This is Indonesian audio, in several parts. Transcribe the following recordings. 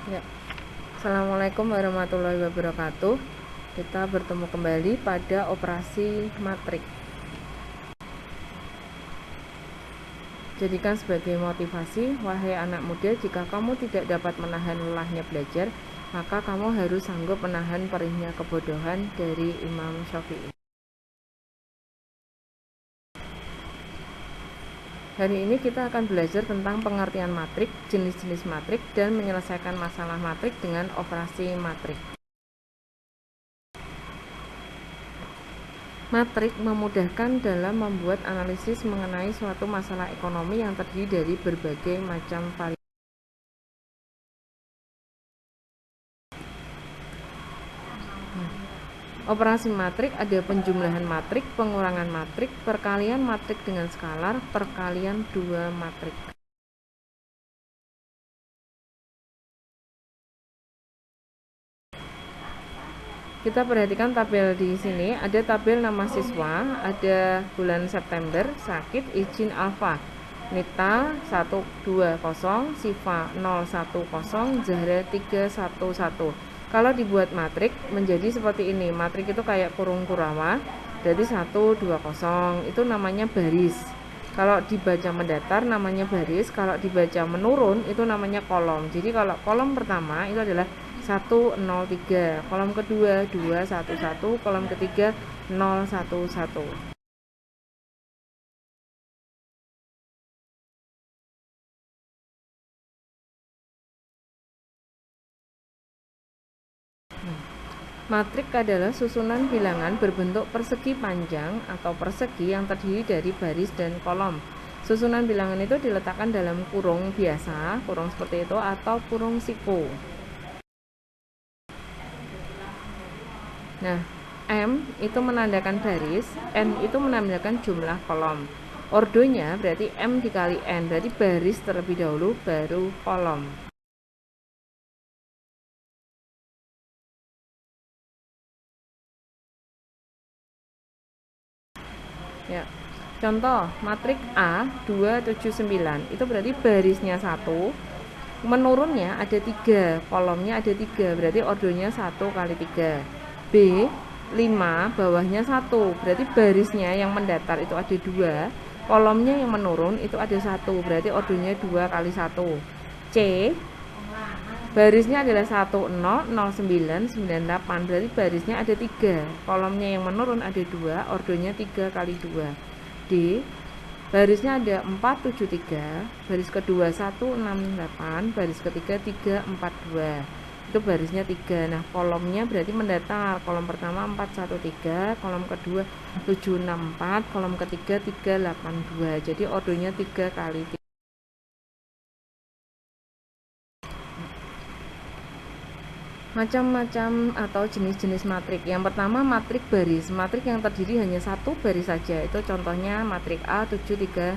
Ya, Assalamualaikum warahmatullahi wabarakatuh. Kita bertemu kembali pada operasi matrik. Jadikan sebagai motivasi, wahai anak muda, jika kamu tidak dapat menahan lelahnya belajar, maka kamu harus sanggup menahan perihnya kebodohan, dari Imam Syafi'i. Hari ini kita akan belajar tentang pengertian matrik, jenis-jenis matrik, dan menyelesaikan masalah matrik dengan operasi matrik. Matrik memudahkan dalam membuat analisis mengenai suatu masalah ekonomi yang terdiri dari berbagai macam variabel. Operasi matrik ada penjumlahan matrik, pengurangan matrik, perkalian matrik dengan skalar, perkalian dua matrik. Kita perhatikan tabel di sini, ada tabel nama siswa, ada bulan September, sakit, izin alfa. Nita 120, Siva 010, Zahra 311. Kalau dibuat matrik menjadi seperti ini. Matrik itu kayak kurung kurawa. Jadi 120 itu namanya baris. Kalau dibaca mendatar namanya baris, kalau dibaca menurun itu namanya kolom. Jadi kalau kolom pertama itu adalah 103, kolom kedua 211, kolom ketiga 011. Matrik adalah susunan bilangan berbentuk persegi panjang atau persegi yang terdiri dari baris dan kolom. Susunan bilangan itu diletakkan dalam kurung biasa, kurung seperti itu, atau kurung siku. Nah, M itu menandakan baris, N itu menandakan jumlah kolom. Ordonya berarti M dikali N, berarti baris terlebih dahulu, baru kolom. Ya. Contoh, matrik A 279 itu berarti barisnya 1, menurunnya ada 3, kolomnya ada 3, berarti ordonya 1 kali 3. B 5, bawahnya 1, berarti barisnya yang mendatar itu ada 2, kolomnya yang menurun itu ada 1, berarti ordonya 2 kali 1. C, barisnya adalah 100998, berarti barisnya ada 3, kolomnya yang menurun ada 2, ordonya 3 kali 2. D, barisnya ada 473, baris kedua 168, baris ketiga 342. Itu barisnya 3. Nah, kolomnya berarti mendatar. Kolom pertama 413, kolom kedua 764, kolom ketiga 382. Jadi ordonya 3 kali 3. Macam-macam atau jenis-jenis matrik. Yang pertama matrik baris. Matrik yang terdiri hanya satu baris saja. Itu contohnya matrik A 73-4.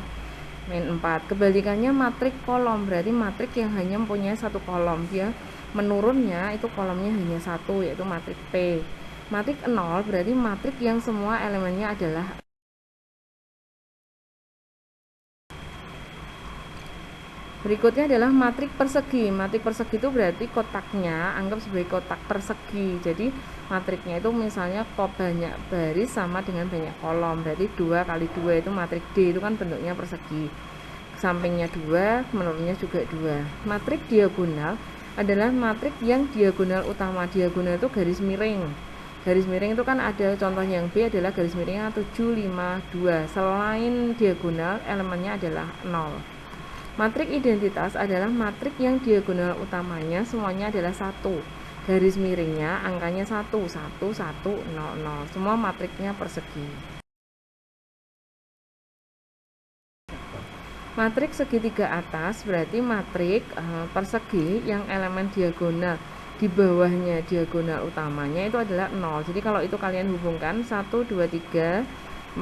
Kebalikannya matrik kolom. Berarti matrik yang hanya mempunyai satu kolom. Dia menurunnya itu kolomnya hanya satu, yaitu matrik P. Matrik 0 berarti matrik yang semua elemennya adalah. Berikutnya adalah matrik persegi. Matrik persegi itu berarti kotaknya anggap sebagai kotak persegi. Jadi matriknya itu misalnya kok banyak baris sama dengan banyak kolom. Berarti 2 kali 2 itu matrik D, itu kan bentuknya persegi. Sampingnya 2, menurunnya juga 2. Matrik diagonal adalah matrik yang diagonal utama. Diagonal itu garis miring. Garis miring itu kan ada contohnya, yang B adalah garis miringnya 752. Selain diagonal, elemennya adalah 0. Matrik identitas adalah matrik yang diagonal utamanya semuanya adalah 1. Garis miringnya angkanya 1, 1, 1, 0, 0. Semua matriknya persegi. Matrik segitiga atas berarti matrik persegi yang elemen diagonal di bawahnya diagonal utamanya itu adalah 0. Jadi kalau itu kalian hubungkan 1, 2, 3,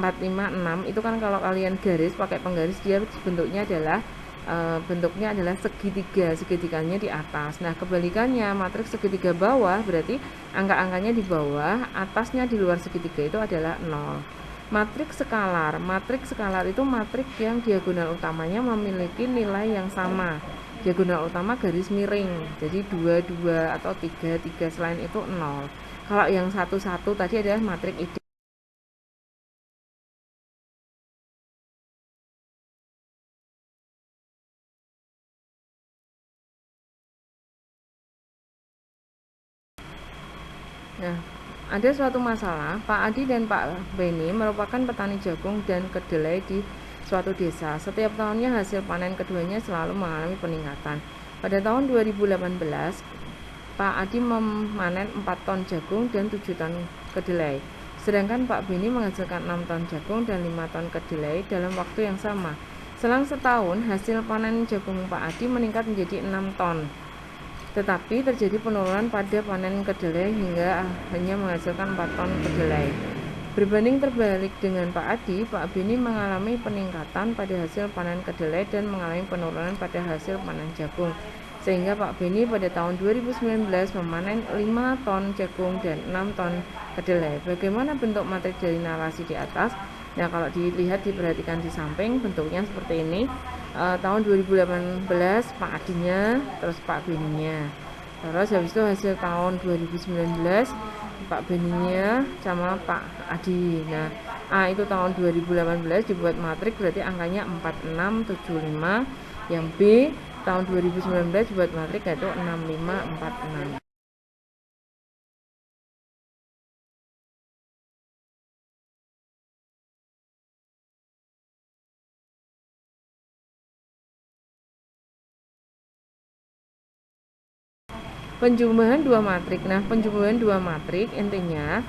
4, 5, 6, itu kan kalau kalian garis pakai penggaris dia bentuknya adalah segitiga, segitiganya di atas. Nah, kebalikannya matriks segitiga bawah berarti angka-angkanya di bawah, atasnya di luar segitiga itu adalah 0. Matriks skalaar itu matrik yang diagonal utamanya memiliki nilai yang sama. diagonal utama garis miring, jadi 2 2 atau 3 3, selain itu 0. Kalau yang 1 1 tadi adalah matrik ideal. Nah, ada suatu masalah, Pak Adi dan Pak Beni merupakan petani jagung dan kedelai di suatu desa. Setiap tahunnya hasil panen keduanya selalu mengalami peningkatan. Pada tahun 2018, Pak Adi memanen 4 ton jagung dan 7 ton kedelai. Sedangkan Pak Beni menghasilkan 6 ton jagung dan 5 ton kedelai dalam waktu yang sama. Selang setahun, hasil panen jagung Pak Adi meningkat menjadi 6 ton. Tetapi terjadi penurunan pada panen kedelai hingga hanya menghasilkan 4 ton kedelai. Berbanding terbalik dengan Pak Adi, Pak Beni mengalami peningkatan pada hasil panen kedelai dan mengalami penurunan pada hasil panen jagung. Sehingga Pak Beni pada tahun 2019 memanen 5 ton jagung dan 6 ton kedelai. Bagaimana bentuk matrik dari narasi di atas? Nah, kalau dilihat diperhatikan di samping bentuknya seperti ini. Tahun 2018 Pak Adinya, terus Pak Beninya. Terus habis itu hasil tahun 2019 Pak Beninya sama Pak Adi. Nah, A itu tahun 2018 dibuat matrik berarti angkanya 4675. Yang B tahun 2019 dibuat matrik yaitu 6546. Penjumlahan dua matrik. Nah, penjumlahan dua matrik intinya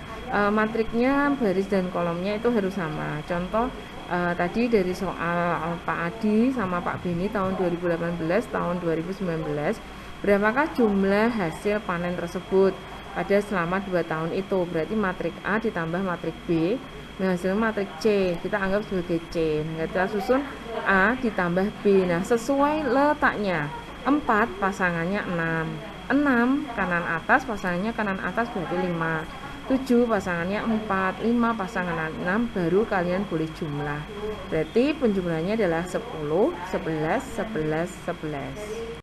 matriknya baris dan kolomnya itu harus sama. Contoh tadi dari soal Pak Adi sama Pak Beni tahun 2018 tahun 2019, berapakah jumlah hasil panen tersebut pada selama 2 tahun itu? Berarti matrik A ditambah matrik B menghasilkan matrik C, kita anggap sebagai C. Nah, kita susun A ditambah B. Nah, sesuai letaknya 4 pasangannya 6, 6 kanan atas pasangannya kanan atas berarti 5, 7 pasangannya 4, 5 pasangan 6, baru kalian boleh jumlah. Berarti penjumlahannya adalah 10, 11, 11, 11.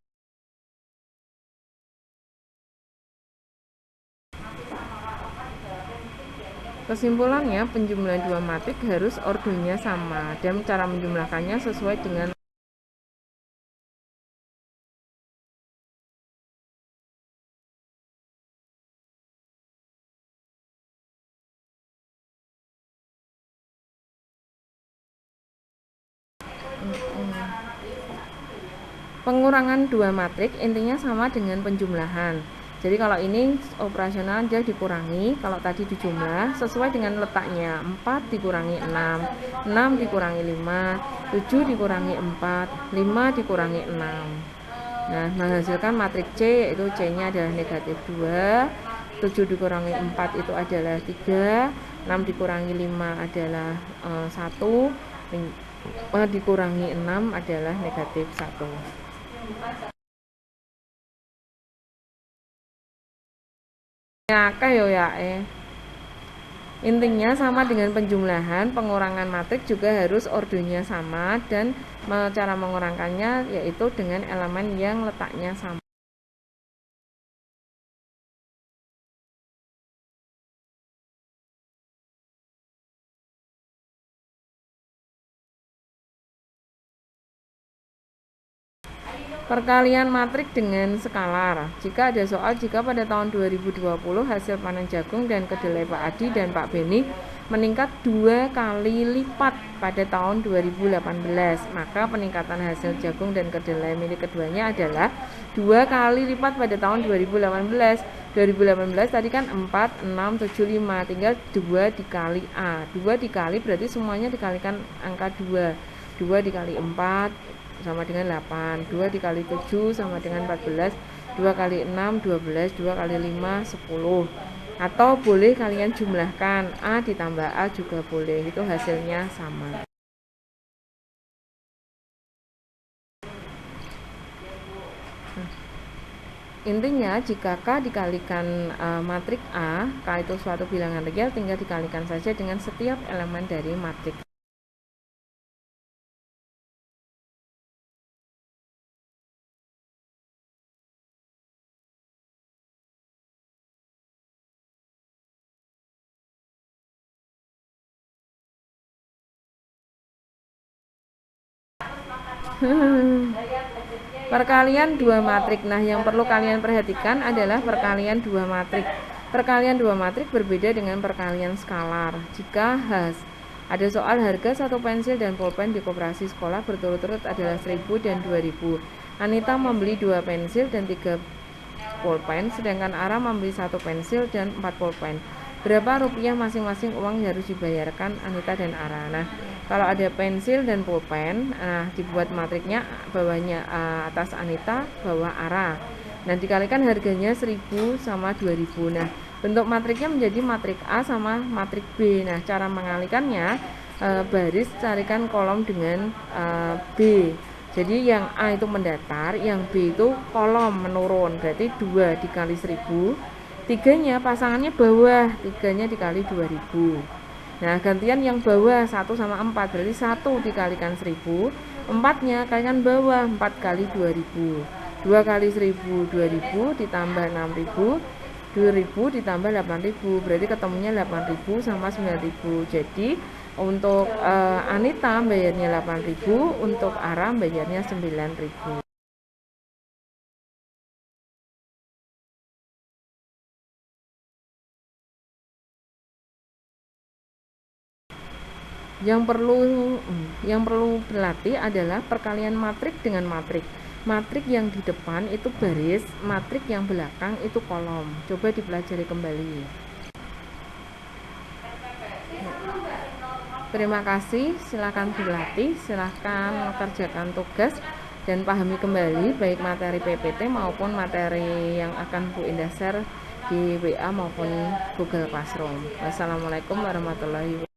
Kesimpulannya, penjumlahan dua matrik harus ordonya sama dan cara menjumlahkannya sesuai dengan pengurangan dua matrik intinya sama dengan penjumlahan. Jadi kalau ini operasional dia dikurangi, kalau tadi dijumlah sesuai dengan letaknya. 4 dikurangi 6, 6 dikurangi 5, 7 dikurangi 4, 5 dikurangi 6. Nah, menghasilkan matrik C, yaitu C-nya adalah negatif 2, 7 dikurangi 4 itu adalah 3, 6 dikurangi 5 adalah 1, dikurangi 6 adalah negatif 1. Intinya sama dengan penjumlahan, pengurangan matrik juga harus ordonya sama dan cara mengurangkannya yaitu dengan elemen yang letaknya sama. Perkalian matrik dengan skalar. Jika ada soal jika pada tahun 2020 hasil panen jagung dan kedelai Pak Adi dan Pak Beni meningkat 2 kali lipat pada tahun 2018, maka peningkatan hasil jagung dan kedelai milik keduanya adalah 2 kali lipat pada tahun 2018. 2018 tadi kan 4, 6, 7, 5, tinggal 2 dikali A. 2 dikali berarti semuanya dikalikan angka 2. 2 dikali 4 sama dengan 8, 2 dikali 7 sama dengan 14, 2 kali 6, 12, 2 kali 5, 10. Atau boleh kalian jumlahkan, A ditambah A juga boleh, itu hasilnya sama. Intinya jika K dikalikan matrik A, K itu suatu bilangan real, tinggal dikalikan saja dengan setiap elemen dari matrik Perkalian dua matrik. Nah, yang perlu kalian perhatikan adalah perkalian dua matrik. Perkalian dua matrik berbeda dengan perkalian skalar. Jika ada soal harga satu pensil dan pulpen di koperasi sekolah berturut-turut adalah 1.000 dan 2.000. Anita membeli 2 pensil dan 3 pulpen, sedangkan Ara membeli 1 pensil dan 4 pulpen. Berapa rupiah masing-masing uang yang harus dibayarkan Anita dan Ara? Nah, kalau ada pensil dan pulpen, dibuat matriknya bawahnya atas Anita, bawah Ara. Nah, dikalikan harganya 1.000 sama 2.000. Nah, bentuk matriknya menjadi matrik A sama matrik B. Nah, cara mengalikannya baris carikan kolom dengan B. Jadi yang A itu mendatar, yang B itu kolom menurun. Berarti 2 dikali 1.000. 3-nya pasangannya bawah, 3-nya dikali 2.000. Nah, gantian yang bawah 1 sama 4, berarti 1 dikalikan 1.000, 4-nya kalikan bawah, 4 kali 2.000. 2 kali 1.000, 2.000 ditambah 6.000, 2.000 ditambah 8.000, berarti ketemunya 8.000 sama 9.000. Jadi untuk Anita bayarnya 8.000, untuk Ara bayarnya 9.000. Yang perlu berlatih adalah perkalian matrik dengan matrik. Matrik yang di depan itu baris, matrik yang belakang itu kolom. Coba dipelajari kembali. Terima kasih, silakan dilatih, silakan kerjakan tugas dan pahami kembali baik materi PPT maupun materi yang akan Bu Indah share di WA maupun Google Classroom. Wassalamualaikum warahmatullahi wabarakatuh.